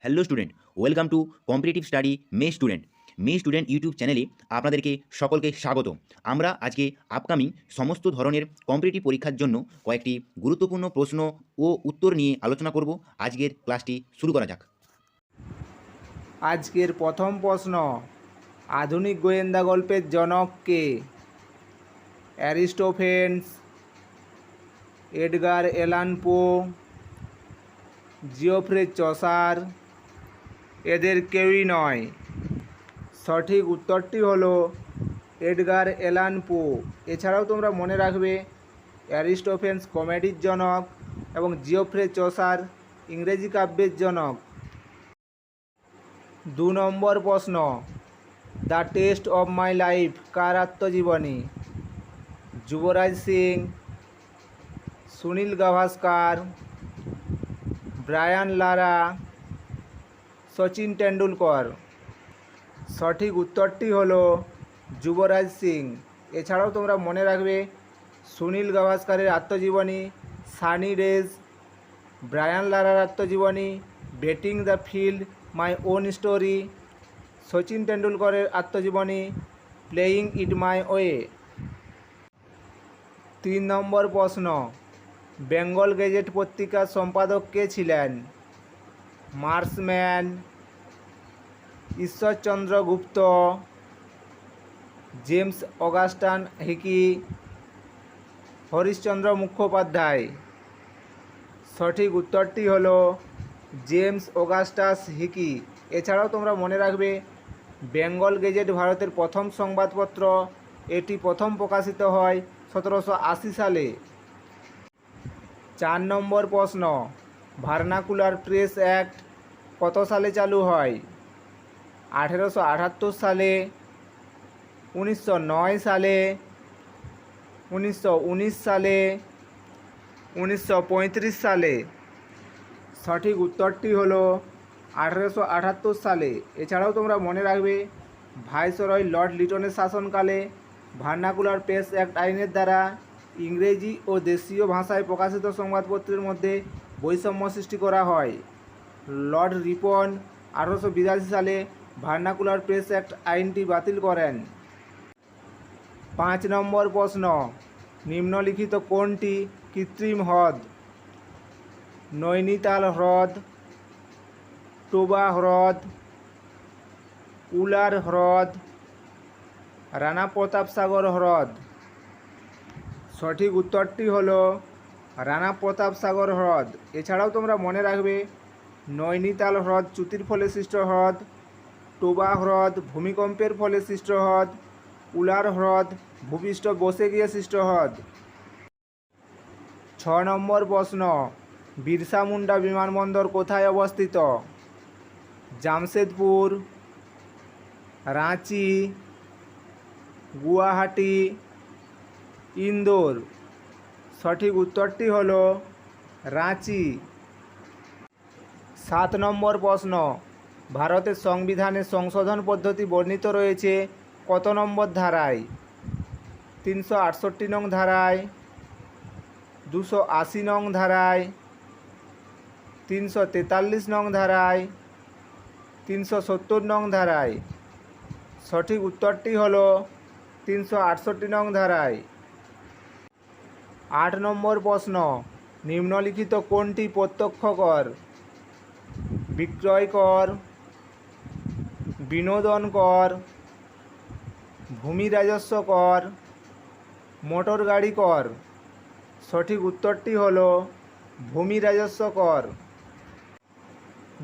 Hello student, welcome to competitive study May student YouTube চ্যানেলে আপনাদেরকে সকলকে স্বাগত। আমরা আজকে আপকামিং সমস্ত ধরনের কম্পিটিটিভ পরীক্ষার জন্য কয়েকটি গুরুত্বপূর্ণ প্রশ্ন ও উত্তর নিয়ে আলোচনা করব। আজকের ক্লাসটি শুরু করা যাক। আজকের প্রথম প্রশ্ন, আধুনিক গোয়েন্দা গল্পের জনক কে? অ্যারিস্টোফেন্স, এডগার অ্যালান পো, জিওফ্রে চসার, এদের কেউই নয়। সঠিক উত্তরটি হলো এডগার অ্যালান পো। এছাড়াও তোমরা মনে রাখবে অ্যারিস্টোফেন্স কমেডির জনক এবং জিওফ্রে চসার ইংরেজি কাব্যের জনক। 2 নম্বর প্রশ্ন, the test of my life কার আত্মজীবনী? Yuvraj Singh, Sunil Gavaskar, Brian Lara, Sachin Tendulkar. সঠিক উত্তরটি হলো যুবরাজ সিং। এছাড়াও তোমরা মনে রাখবে সুনীল গাভাস্কারের আত্মজীবনী সানি ডেজ, ব্রায়ান লারার আত্মজীবনী beating the field my own story, Sachin টেন্ডুলকরের আত্মজীবনী প্লেয়িং ইট মাই ওয়ে। 3 নম্বর প্রশ্ন, বেঙ্গল গেজেট পত্রিকার সম্পাদক কে ছিলেন? Marshman, Ishwarchandra Gupta, James Augustus Hicky, Harishchandra Mukhopadhyay. সঠিক উত্তরটি হলো জেমস অগাস্টাস হিকি। এছাড়াও তোমরা মনে রাখবে বেঙ্গল গেজেট ভারতের প্রথম সংবাদপত্র। এটি প্রথম প্রকাশিত হয় 1780 সালে। 4 নম্বর প্রশ্ন, ভার্নাকুলার প্রেস অ্যাক্ট কত সালে চালু হয়? 1878 সালে, 1909 সালে, 1919 সালে, 1935 সালে। সঠিক উত্তরটি হলো 1878 সালে। এছাড়াও তোমরা মনে রাখবে ভাইসরয় লর্ড লিটনের শাসনকালে ভার্নাকুলার প্রেস অ্যাক্ট আইনের দ্বারা ইংরেজি ও দেশীয় ভাষায় প্রকাশিত সংবাদপত্রের মধ্যে বৈষম্য সৃষ্টি করা হয়। লর্ড রিপন 1882 সালে ভার্নাকুলার প্রেস অ্যাক্ট আইনটি বাতিল করেন। 5 নম্বর প্রশ্ন, নিম্নলিখিত কোনটি কৃত্রিম হ্রদ? নৈনিতাল হ্রদ, টোবা হ্রদ, উলার হ্রদ, রানা প্রতাপ সাগর হ্রদ। সঠিক উত্তরটি হলো রানা প্রতাপ সাগর হ্রদ। এছাড়াও তোমরা মনে রাখবে নৈনিতাল হ্রদ চ্যুতির ফলে সৃষ্ট হ্রদ, টোবা হ্রদ ভূমিকম্পের ফলে সৃষ্ট হ্রদ, উলার হ্রদ ভূপৃষ্ঠ বসে গিয়ে সৃষ্ট হ্রদ। 6 নম্বর প্রশ্ন, বিরসা মুন্ডা বিমানবন্দর কোথায় অবস্থিত? জামশেদপুর, রাঁচি, গুয়াহাটি, ইন্দোর। সঠিক উত্তরটি হলো রাঁচি। 7 নম্বর প্রশ্ন, ভারতের সংবিধানের সংশোধন পদ্ধতি বর্ণিত রয়েছে কত নম্বর ধারায়? 368 নং ধারায়, 280 নং ধারায়, 343 নং ধারায়, 370 নং ধারায়। সঠিক উত্তরটি হলো 368 নং ধারায়। 8 নম্বর প্রশ্ন, নিম্নলিখিত কোনটি প্রত্যক্ষ কর? বিক্রয় কর, বিনোদন কর, ভূমি রাজস্ব কর, মোটর গাড়ি কর। সঠিক উত্তরটি হলো ভূমি রাজস্ব কর।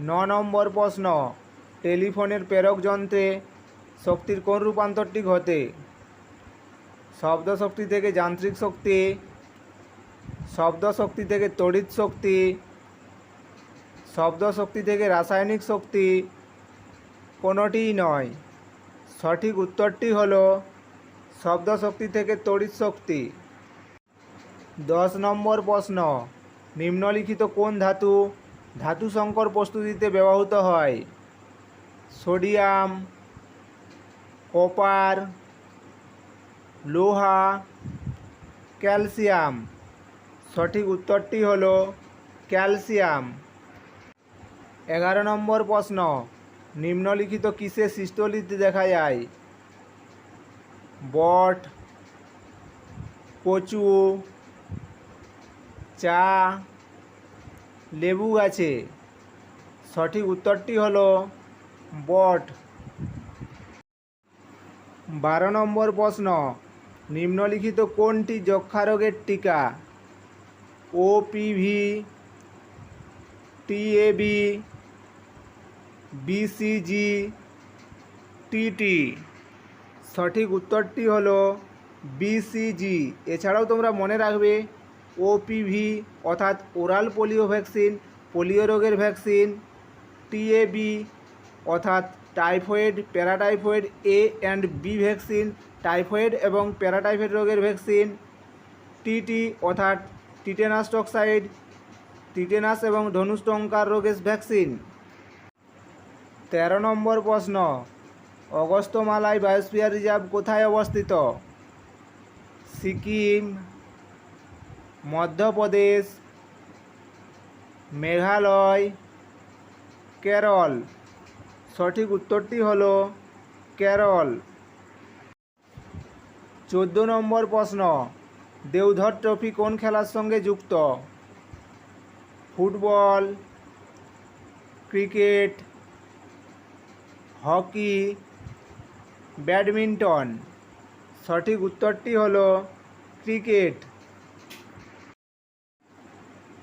9 নম্বর প্রশ্ন, টেলিফোনের প্রেরক যন্ত্রে শক্তির কোন রূপান্তরটি ঘটে? শব্দ শক্তি থেকে যান্ত্রিক শক্তি, শব্দ শক্তি থেকে তড়িৎ শক্তি, শব্দ শক্তি থেকে রাসায়নিক শক্তি, কোনোটিই নয়। সঠিক উত্তরটি হলো শব্দ শক্তি থেকে তড়িৎ শক্তি। 10 নম্বর প্রশ্ন, নিম্নলিখিত কোন ধাতু ধাতু সংকর প্রস্তুতিতে ব্যবহৃত হয়? সোডিয়াম, কপার, লোহা, ক্যালসিয়াম। সঠিক উত্তরটি হলো ক্যালসিয়াম। 11 নম্বর প্রশ্ন, নিম্নলিখিত কিসের সৃষ্টলিপি দেখা যায়? বট, কচু, চা, লেবু গাছে। সঠিক উত্তরটি হলো বট। 12 নম্বর প্রশ্ন, নিম্নলিখিত কোনটি যক্ষা রোগের টিকা? OPV, TAB, BCG, TT. সঠিক উত্তরটি হলো বিসিজি। এছাড়াও তোমরা মনে রাখবে ওপিভি অর্থাৎ ওরাল পোলিও ভ্যাকসিন, পোলিও রোগের ভ্যাকসিন। টিএবি অর্থাৎ typhoid, paratyphoid A and B vaccine, typhoid এবং প্যারাটাইফয়েড রোগের ভ্যাকসিন। টিটি অর্থাৎ টিটেনাস টক্সাইড, টিটেনাস এবং ধনুষ্টঙ্কার রোগের ভ্যাকসিন। 13 নম্বর প্রশ্ন, অগস্ত্যমালাই বায়োস্ফিয়ার রিজার্ভ কোথায় অবস্থিত? সিকিম, মধ্যপ্রদেশ, মেঘালয়, কেরল। সঠিক উত্তরটি হলো কেরল। 14 নম্বর প্রশ্ন, দেওধর ট্রফি কোন খেলার সঙ্গে যুক্ত? Football, cricket, hockey, badminton. সঠিক উত্তরটি হলো ক্রিকেট।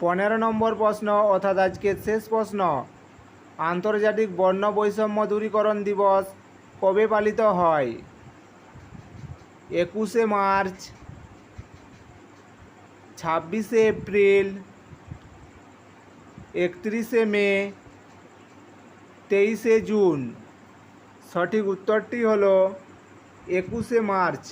15 নম্বর প্রশ্ন অর্থাৎ আজকের শেষ প্রশ্ন, আন্তর্জাতিক বর্ণ বৈষম্য দূরীকরণ দিবস কবে পালিত হয়? 21শে মার্চ, 26শে এপ্রিল, 31শে মে, 23শে জুন। সঠিক উত্তরটি হলো 21শে মার্চ।